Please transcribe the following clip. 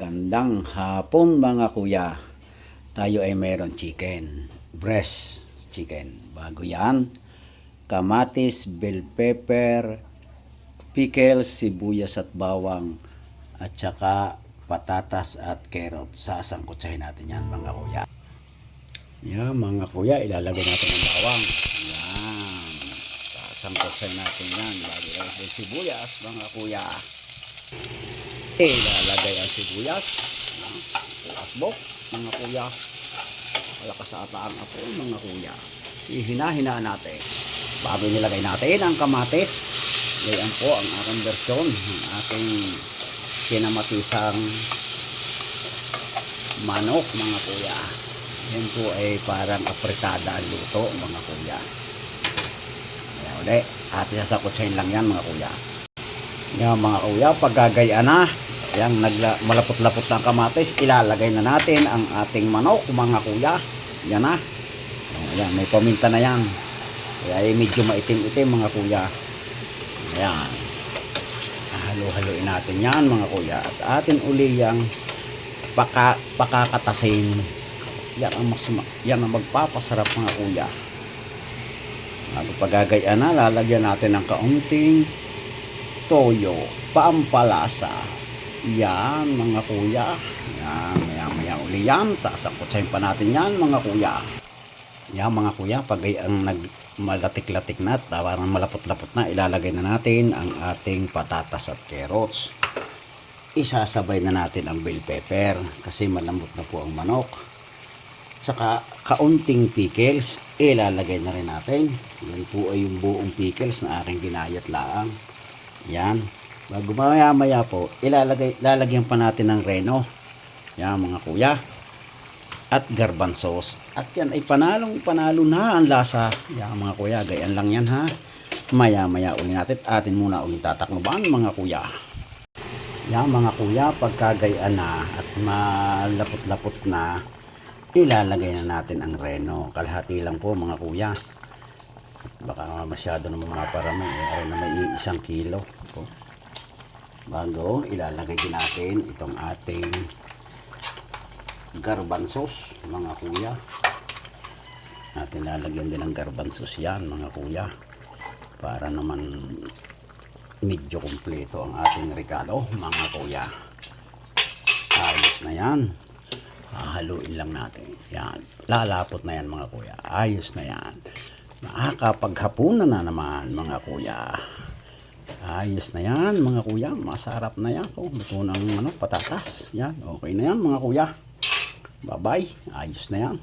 Magandang hapon mga kuya. Tayo ay mayroon chicken, breast chicken. Bago yan, kamatis, bell pepper, pickles, sibuyas at bawang, at saka patatas at carrot. Sasangkutsahin natin yan mga kuya. Yan mga kuya, ilalagay natin ang bawang. Yan. Sasangkutsahin natin yan. Bago natin sibuyas mga kuya. Ilalagay ang sibuyas. Asbok mga kuya. Malakas ata ang apoy mga kuya. Ihina-hinaan natin. Bago nilagay natin ang kamatis. Yan po ang aking versyon ng aking kinamatisang manok mga kuya. Yan po ay parang apretada ang luto mga kuya. Ayan ulit. At sasakutsahin lang yan mga kuya. Yan mga kuya, paggagayaan na, yan, malapot-lapot ng kamatis, ilalagay na natin ang ating manok mga kuya. Yan na. Ayan, may paminta na yan. Kaya medyo maitim-itim mga kuya. Ayan. Halo-haloin natin yan mga kuya. At atin uli yung pakakatasin. Yan ang magpapasarap mga kuya. At paggagayaan na, lalagyan natin ng kaunting toyo, pampalasa. Yan mga kuya. Yan, maya uli yan. Sasangkutsahin pa natin yan mga kuya. Yan mga kuya, pag ang malatik-latik na, parang malapot-lapot na, ilalagay na natin ang ating patatas at carrots. Isasabay na natin ang bell pepper kasi malambot na po ang manok. Saka kaunting pickles, ilalagay na rin natin. Yan po ay yung buong pickles na aking ginayat laang. Yan. Bago maya po, lalagyan pa natin ng reno. Yan mga kuya. At garbanzos. At yan ay panalo na ang lasa. Yan mga kuya, gayan lang yan ha. Maya uli natin. Atin muna ulit tatakloban mga kuya. Yan mga kuya, pagkagayaan na at malapot-lapot na, ilalagay na natin ang reno. Kalahati lang po mga kuya. Baka masyado naman maparami ay na may 1 kilo. Bago ilalagay din natin itong ating garbanzos mga kuya. Natin lalagyan din ng garbanzos yan mga kuya. Para naman medyo kumpleto ang ating rekado mga kuya. Ayos na yan. Hahaluin lang natin. Yan. Lalapot na yan mga kuya. Ayos na yan. Nakakapaghapunan na naman mga kuya. Ayos na yan mga kuya. Masarap na yan. Luto ng patatas. Yan. Okay na yan mga kuya. Bye bye. Ayos na yan.